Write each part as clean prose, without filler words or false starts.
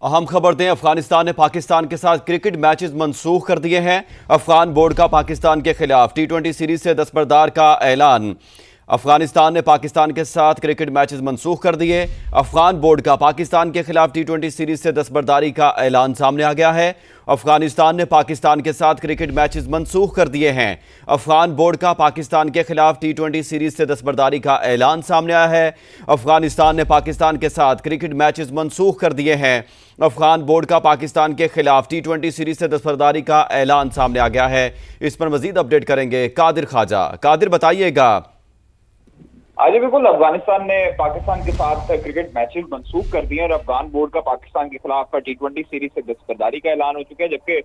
अहम खबर दें, अफगानिस्तान ने पाकिस्तान के साथ क्रिकेट मैचेस मनसूख कर दिए हैं। अफगान बोर्ड का पाकिस्तान के खिलाफ T20 सीरीज से दस्तबरदार का ऐलान। अफगानिस्तान ने पाकिस्तान के साथ क्रिकेट मैचेस मनसूख कर दिए। अफगान बोर्ड का पाकिस्तान के खिलाफ T20 सीरीज से दस्तबरदारी का ऐलान सामने आ गया है। अफगानिस्तान ने पाकिस्तान के साथ क्रिकेट मैचेस मनसूख कर दिए हैं। अफगान बोर्ड का पाकिस्तान के खिलाफ T20 सीरीज से दस्तबरदारी का ऐलान सामने आया है। अफगानिस्तान ने पाकिस्तान के साथ क्रिकेट मैचेस मनसूख कर दिए हैं। अफगान बोर्ड का पाकिस्तान के खिलाफ T20 सीरीज से दस्तबरदारी का ऐलान सामने आ गया है। इस पर मजीद अपडेट करेंगे कादिर ख्वाजा। कादिर, बताइएगा। जी बिल्कुल, अफगानिस्तान ने पाकिस्तान के साथ क्रिकेट मैचेस मनसूख कर दिए और अफगान बोर्ड का पाकिस्तान के खिलाफ T20 सीरीज से दस्तबरदारी का ऐलान हो चुका है। जबकि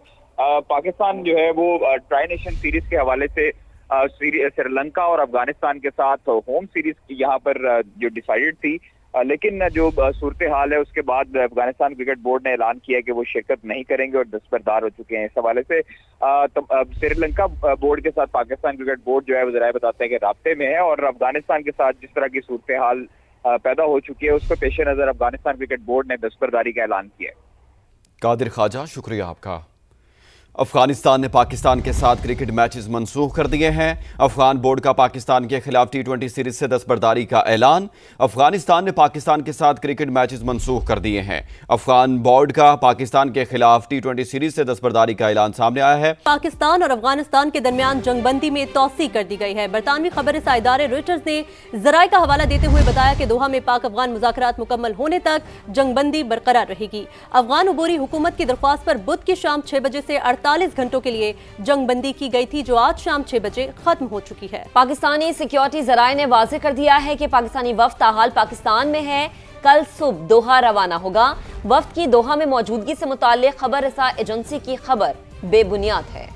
पाकिस्तान जो है वो ट्राई नेशन सीरीज के हवाले से श्रीलंका और अफगानिस्तान के साथ होम सीरीज यहाँ पर जो डिसाइडेड थी, लेकिन जो सूरत हाल है उसके बाद अफगानिस्तान क्रिकेट बोर्ड ने ऐलान किया कि वो शिरकत नहीं करेंगे और दस्तबरदार हो चुके हैं। इस हवाले से श्रीलंका बोर्ड के साथ पाकिस्तान क्रिकेट बोर्ड जो है वो ज़राए बताते हैं कि राब्ते में है और अफगानिस्तान के साथ जिस तरह की सूरत हाल पैदा हो चुकी है उसको पेश नज़र अफगानिस्तान क्रिकेट बोर्ड ने दस्तबरदारी का ऐलान किया है। कादिर ख्वाजा, शुक्रिया आपका। अफगानिस्तान ने पाकिस्तान के साथ क्रिकेट मैचेस मनसूख कर दिए हैं। अफगान बोर्ड का पाकिस्तान के खिलाफ T20 सीरीज से दस्तबरदारी का ऐलान। अफगानिस्तान ने पाकिस्तान के साथ क्रिकेट मैचेस मनसूख कर दिए हैं। अफगान बोर्ड का पाकिस्तान के खिलाफ T20 सीरीज से दस्तबरदारी का ऐलान सामने आया है। पाकिस्तान और अफगानिस्तान के दरमियान जंगबंदी में तौसी कर दी गई है। बरतानवी खबर रसा इदारे रॉयटर्स ने जराए का हवाला देते हुए बताया कि दोहा में पाक अफगान मुज़ाकरात मुकम्मल होने तक जंगबंदी बरकरार रहेगी। अफगान उबूरी हुकूमत की दरख्वास्त पर बुध की शाम 6 बजे से 48 घंटों के लिए जंगबंदी की गई थी, जो आज शाम 6 बजे खत्म हो चुकी है। पाकिस्तानी सिक्योरिटी जराए ने वाज़ेह कर दिया है कि पाकिस्तानी वफ्द ताहाल पाकिस्तान में है, कल सुबह दोहा रवाना होगा। वफ्द की दोहा में मौजूदगी से मुताल्लिक खबर रसा एजेंसी की खबर बेबुनियाद है।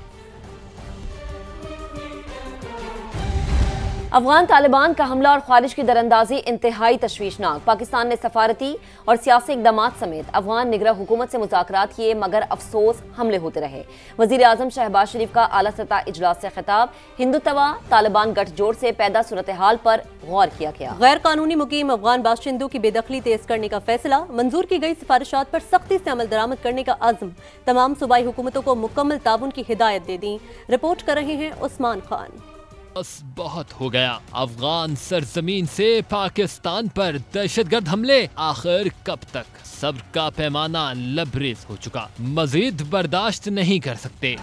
अफगान तालिबान का हमला और खारिज की दरअंदाजी इंतहाई तशवीशनाक। पाकिस्तान ने सफारती और सियासी इक़दामात समेत अफगान निगरां हुकूमत से मुज़ाकरात किए, मगर अफसोस हमले होते रहे। वज़ीर आज़म शहबाज शरीफ का आला सतह इजलास से खिताब। हिंदुत्वा तालिबान गठजोड़ से पैदा सूरत हाल पर गौर किया गया। गैर कानूनी मुकीम अफगान बाशिंदों की बेदखली तेज करने का फैसला। मंजूर की गई सिफारिशात पर सख्ती से अमल दरामद करने का अज़्म। तमाम सूबाई हुकूमतों को मुकम्मल ताउन की हिदायत दे दी। रिपोर्ट कर रहे हैं उस्मान खान। बस बहुत हो गया। अफगान सरजमीन से पाकिस्तान पर दहशतगर्द हमले, आखिर कब तक? सब्र का पैमाना लबरेज हो चुका, मजीद बर्दाश्त नहीं कर सकते।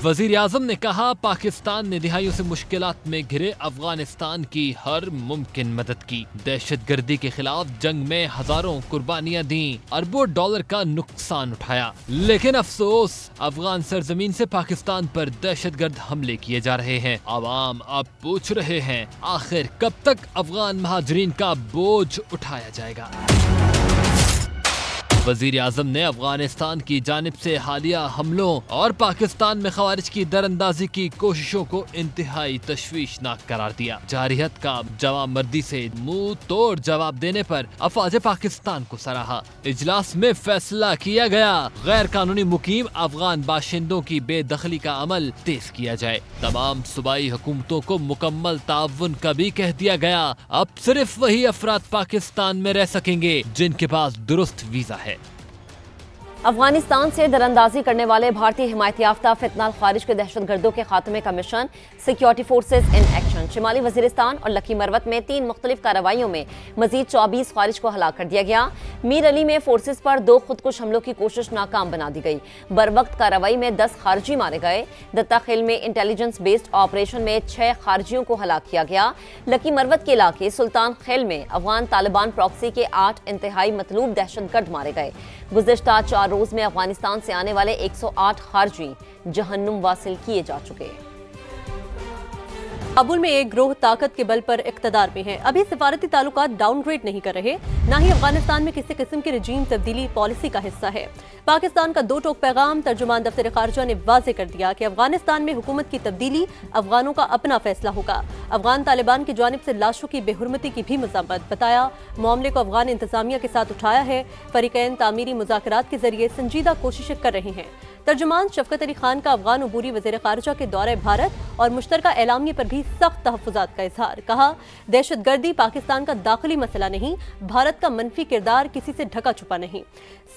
वजीर आजम ने कहा, पाकिस्तान ने दिहाइयों से मुश्किलात में घिरे अफगानिस्तान की हर मुमकिन मदद की। दहशतगर्दी के खिलाफ जंग में हजारों कुर्बानियां दी, अरबों डॉलर का नुकसान उठाया। लेकिन अफसोस, अफगान सरजमीन से पाकिस्तान पर दहशतगर्द हमले किए जा रहे हैं। आवाम अब पूछ रहे हैं, आखिर कब तक अफगान महाजरीन का बोझ उठाया जाएगा? वजीर आजम ने अफगानिस्तान की जानिब से हालिया हमलों और पाकिस्तान में खवारिज की दरअंदाजी की कोशिशों को इंतहाई तशवीशनाक करार दिया। जारहियत का जवाब मर्दी से मुंह तोड़ जवाब देने पर अफवाज पाकिस्तान को सराहा। इजलास में फैसला किया गया, गैर कानूनी मुकीम अफगान बाशिंदों की बेदखली का अमल तेज किया जाए। तमाम सूबाई हुकूमतों को मुकम्मल ताउन का भी कह दिया गया। अब सिर्फ वही अफराद पाकिस्तान में रह सकेंगे जिनके पास दुरुस्त वीजा है। अफगानिस्तान से दरअंदाजी करने वाले भारतीय हिमायत याफ्ता फितनाल खारिज के दहशतगर्दों के खात्मे का mission security forces in action. शिमाली वजीरिस्तान और लकी मरवत में 3 मुख्तलिफ कार्रवाइयों में मजीद 24 खारिज को हलाक कर दिया गया। मीर अली में फोर्सेज पर 2 खुदकुश हमलों की कोशिश नाकाम बना दी गई। बर वक्त कार्रवाई में 10 खारजी मारे गए। दत्ता खेल में इंटेलिजेंस बेस्ड ऑपरेशन में 6 खारजियों को हलाक किया गया। लकी मरवत के इलाके सुल्तान खेल में अफगान तालिबान प्रॉक्सी के 8 इंतहाई मतलूब दहशतगर्द मारे गए। गुज़िश्ता 4 रोज में अफगानिस्तान से आने वाले 108 खारजी जहन्नुम वासिल किए जा चुके। काबुल में एक ग्रोह ताकत के बल पर इक़्तिदार में है। अभी सिफारती ताल्लुकात डाउनग्रेड नहीं कर रहे, ना ही अफगानिस्तान में किसी किस्म की रजीम तब्दीली पॉलिसी का हिस्सा है। पाकिस्तान का 2 टोक पैगाम। तर्जुमान दफ्तर खारजा ने वाज़ेह कर दिया कि अफगानिस्तान में हुकूमत की तब्दीली अफगानों का अपना फैसला होगा। अफगान तालिबान की जानिब से लाशों की बेहुरमती की भी मज़म्मत। बताया, मामले को अफगान इंतजामिया के साथ उठाया है। फरीकैन तामीरी मुज़ाकरात के जरिए संजीदा कोशिशें कर रहे हैं। तर्जुमान शफकत अली खान का अफगान उबूरी वज़ीर खारजा के दौरे भारत और मुश्तरका एलामिया पर भी सख्त तहफ्फुज़ात का इजहार। कहा, दहशतगर्दी पाकिस्तान का दाखिली मसला नहीं, भारत का मनफी किरदार किसी से ढका छुपा नहीं।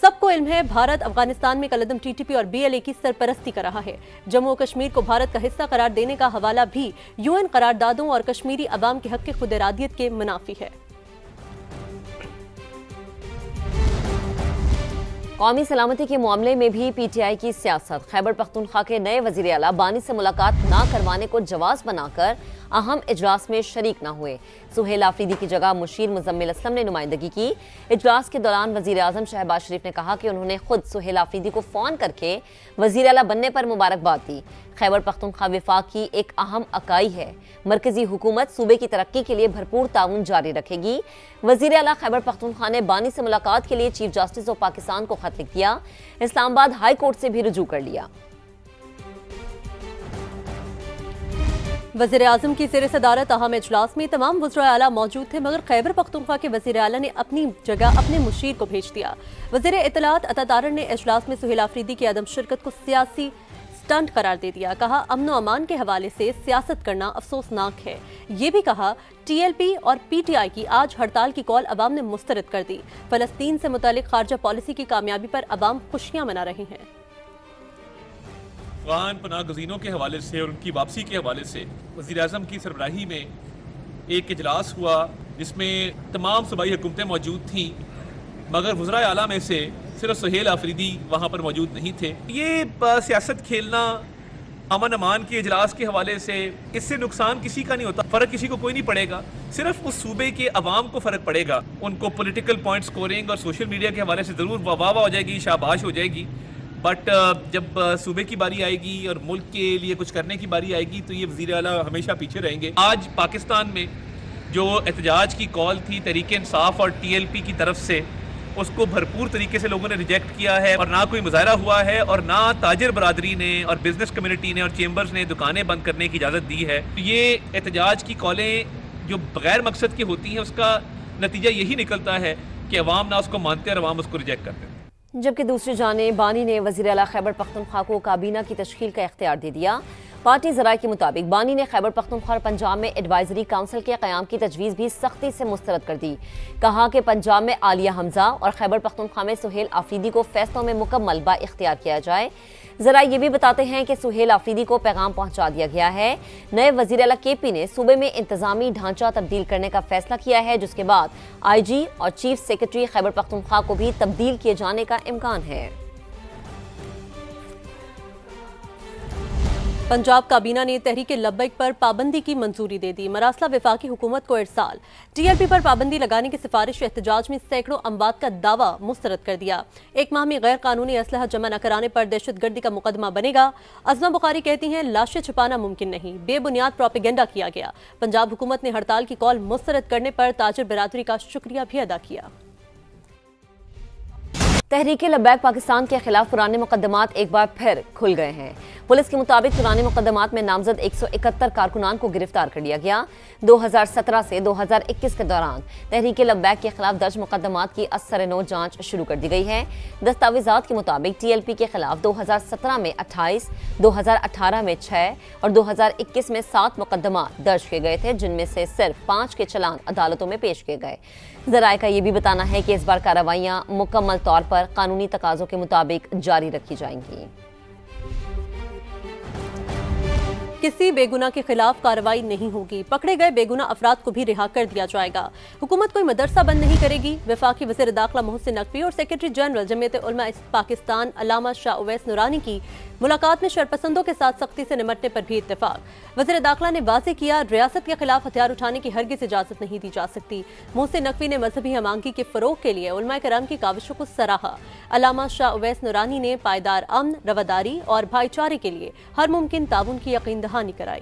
सबको इल्म है भारत अफगानिस्तान में कलदम टीटीपी और BLA की सरपरस्ती कर रहा है। जम्मू और कश्मीर को भारत का हिस्सा करार देने का हवाला भी UN करारदादों और कश्मीरी अवाम के हक की खुद इरादियत के मुनाफी है। कौमी सलामती के मामले में भी PTI की सियासत। खैबर पख्तूनख्वा के नए वजीर आला बानी से मुलाकात ना करवाने को जवाज बनाकर अहम इजलास में शरीक ना हुए। सुहेल आफरीदी की जगह मुशीर मुजम्मिल असलम ने नुमाइंदगी की। इजलास के दौरान वजीर आजम शहबाज शरीफ ने कहा कि उन्होंने खुद सुहेल आफरीदी को फोन करके वजीर आला बनने पर मुबारकबाद दी। खैबर पख्तूनख्वा विफाक की एक अहम इकाई है। मरकजी हुकूमत सूबे की तरक्की के लिए भरपूर ताउन जारी रखेगी। वजीर आला खैबर पख्तूनख्वा ने बानी से मुलाकात के लिए चीफ जस्टिस ऑफ पाकिस्तान को खत लिख दिया। इस्लामाबाद हाई कोर्ट से भी रुजू कर लिया। वज़ीर आज़म की ज़ेर सदारत अहम इजलास में तमाम वज़ीर आला मौजूद थे, मगर खैबर पख्तूनख्वा के वज़ीर आला ने अपनी जगह अपने मुशीर को भेज दिया। वज़ीर इत्तलात अता तारर ने इजलास में सुहेल आफरीदी की अदम शिरकत को सियासी स्टंट करार दे दिया। कहा, अमन व अमान के हवाले से सियासत करना अफसोसनाक है। ये भी कहा, TLP और PTI की आज हड़ताल की कॉल अवाम ने मुस्तरद कर दी। फलस्तीन से मुतालिक खारजा पॉलिसी की कामयाबी पर अवाम खुशियां मना रही हैं। अफगान पनाह गज़ीनों के हवाले से और उनकी वापसी के हवाले से वज़ीर आज़म की सरबराही में एक इजलास हुआ, जिसमें तमाम सूबाई हुकूमतें मौजूद थीं, मगर वज़राए आला में से सिर्फ सुहेल आफरीदी वहाँ पर मौजूद नहीं थे। ये सियासत खेलना अमन अमान के इजलास के हवाले से, इससे नुकसान किसी का नहीं होता, फ़र्क किसी को कोई नहीं पड़ेगा, सिर्फ उस सूबे के अवाम को फ़र्क पड़ेगा। उनको पॉलिटिकल पॉइंट स्कोरिंग और सोशल मीडिया के हवाले से ज़रूर वाह हो जाएगी, शाबाश हो जाएगी, बट जब सूबे की बारी आएगी और मुल्क के लिए कुछ करने की बारी आएगी तो ये वज़ीर आला हमेशा पीछे रहेंगे। आज पाकिस्तान में जो एहतजाज की कॉल थी तहरीक इंसाफ और TLP की तरफ से, उसको भरपूर तरीके से लोगों ने रिजेक्ट किया है और ना कोई मुजाहरा हुआ है और ना ताजिर बरादरी ने और बिजनेस कम्युनिटी ने और चेंबर्स ने दुकानें बंद करने की इजाज़त दी है। तो ये एहतजाज की कॉलें जो बगैर मकसद की होती हैं, उसका नतीजा यही निकलता है कि अवाम ना उसको मानते और अवाम उसको रिजेक्ट करते हैं। जबकि दूसरी जानिब बानी ने वज़ीर आला खैबर पख्तूनख्वा को काबीना की तश्कील का इख्तियार दे दिया। पार्टी ज़राए के मुताबिक बानी ने खैबर पख्तूनख्वा और पंजाब में एडवाइजरी काउंसिल के क़याम की तजवीज़ भी सख्ती से मुस्तरद कर दी। कहा कि पंजाब में आलिया हमजा और खैबर पख्तूनख्वा में सुहेल आफरीदी को फैसलों में मुकम्मल बाइख्तियार किया जाए। ज़रा ये भी बताते हैं कि सुहेल आफरीदी को पैगाम पहुंचा दिया गया है। नए वज़ीर आला KP ने सूबे में इंतजामी ढांचा तब्दील करने का फैसला किया है, जिसके बाद IG और चीफ सेक्रेटरी खैबर पख्तूनख्वा को भी तब्दील किए जाने का इम्कान है। पंजाब काबीना ने तहरीक लब्बैक पर पाबंदी की मंजूरी दे दी। मरासला वफाकी हुकूमत को इरसाल। TLP पर पाबंदी लगाने की सिफारिश एहतजाज में सैकड़ों अमवात का दावा मुस्तरद कर दिया। एक माह में गैर कानूनी असलहा जमा न कराने पर दहशतगर्दी का मुकदमा बनेगा। अज़मा बुखारी कहती हैं, लाशें छुपाना मुमकिन नहीं, बेबुनियाद प्रोपेगेंडा किया गया। पंजाब हुकूमत ने हड़ताल की कॉल मुस्तरद करने पर ताजिर बिरादरी का शुक्रिया भी अदा किया। तहरीक लब्बैक पाकिस्तान के खिलाफ पुराने मुकदमात एक बार फिर खुल गए हैं। पुलिस के मुताबिक पुराने मुकदमात में नामजद 171 कारकुनान को गिरफ्तार कर लिया गया। 2017 से 2021 के दौरान तहरीक लब्बैक के खिलाफ दर्ज मुकदमात की असर-ए-नौ जांच शुरू कर दी गई है। दस्तावेजात के मुताबिक TLP के खिलाफ 2017 में 28, 2018 में 6 और 2021 में 7 मुकदमात दर्ज किए गए थे, जिनमें से सिर्फ 5 के चलान अदालतों में पेश किए गए। ज़राए का यह भी बताना है कि इस बार कार्रवाइयां मुकम्मल तौर पर कानूनी तकाज़ों के मुताबिक जारी रखी जाएंगी। किसी बेगुनाह के खिलाफ कार्रवाई नहीं होगी। पकड़े गए बेगुनाह अफराद को भी रिहा कर दिया जाएगा। हुकूमत कोई मदरसा बंद नहीं करेगी। वफाकी वज़ीर दाखिला मोहसिन नकवी और सेक्रेटरी जनरल जमीयत उलमा पाकिस्तान अल्लामा शाह उवैस नूरानी की मुलाकात में शरपसंदों के साथ सख्ती से निपटने पर भी इत्तेफाक। वज़ीर दाखिला ने वाज़ेह किया, रियासत के खिलाफ हथियार उठाने की हरगिज़ इजाज़त नहीं दी जा सकती। मोहसिन नकवी ने मजहबी हमांगी के फ़रोग के लिए उलमा कराम की काविशों को सराहा। अल्लामा शाह उवैस नूरानी ने पायदार अमन, रवादारी और भाईचारे के लिए हर मुमकिन ताउन की यकीन दहानी कराई।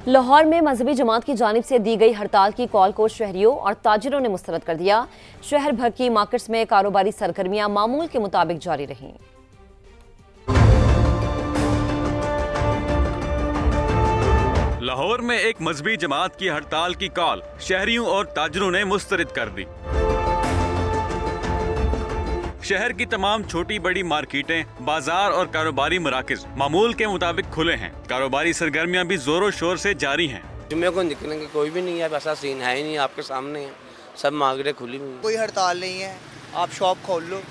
लाहौर में मजहबी जमात की जानिब से दी गई हड़ताल की कॉल को शहरियों और ताजिरों ने मुस्तरद कर दिया। शहर भर की मार्केट्स में कारोबारी सरगर्मियां मामूल के मुताबिक जारी रहीं। लाहौर में एक मजहबी जमात की हड़ताल की कॉल शहरियों और ताजिरों ने मुस्तरद कर दी। शहर की तमाम छोटी बड़ी मार्केटें, बाजार और कारोबारी मराकज मामूल के मुताबिक खुले हैं। कारोबारी सरगर्मियां भी जोरों शोर से जारी हैं। जुम्मे को निकलेंगे कोई भी नहीं है, वैसा सीन है ही नहीं, आपके सामने है, सब मार्केटें खुली हुई। कोई हड़ताल नहीं है, आप शॉप खोल लो,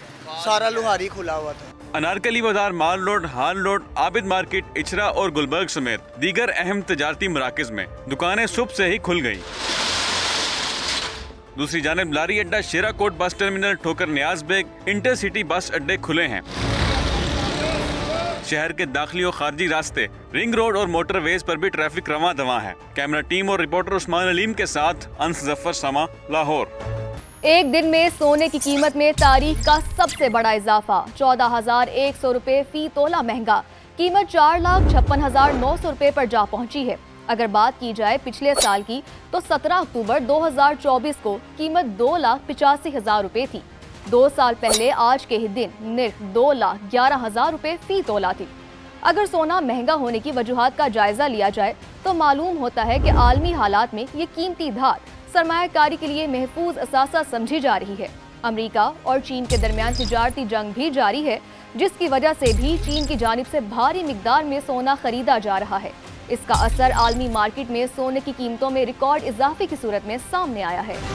सारा लोहारी खुला हुआ था। अनारकली बाजार, माल रोड, हाल रोड, आबिद मार्केट, इचरा और गुलबर्ग समेत दीगर अहम तजारती मराकज में दुकानें सुबह से ही खुल गयी। दूसरी जानिब लारी अड्डा, शेराकोट बस टर्मिनल, ठोकर नियाज बेग, इंटरसिटी बस अड्डे खुले हैं। शहर के दाखिली और खारजी रास्ते, रिंग रोड और मोटरवेज पर भी ट्रैफिक रवां दवां है। कैमरा टीम और रिपोर्टर उस्मान अलीम के साथ अंस जफर समा, लाहौर। एक दिन में सोने की कीमत में तारीख का सबसे बड़ा इजाफा, 14,100 रुपए फी तोला महंगा। कीमत 4,56,900 रुपए पर जा पहुंची है। अगर बात की जाए पिछले साल की तो 17 अक्टूबर 2024 को कीमत 2,85,000 रुपए थी। 2 साल पहले आज के ही दिन निर्ख 2,11,000 रुपए फी तोला थी। अगर सोना महंगा होने की वजूहात का जायजा लिया जाए तो मालूम होता है कि आलमी हालात में ये कीमती धात सरमायाकारी के लिए महफूज असासा समझी जा रही है। अमेरिका और चीन के दरमियान तिजारती जंग भी जारी है, जिसकी वजह से भी चीन की जानिब से भारी मिकदार में सोना खरीदा जा रहा है। इसका असर आलमी मार्केट में सोने की कीमतों में रिकॉर्ड इजाफे की सूरत में सामने आया है।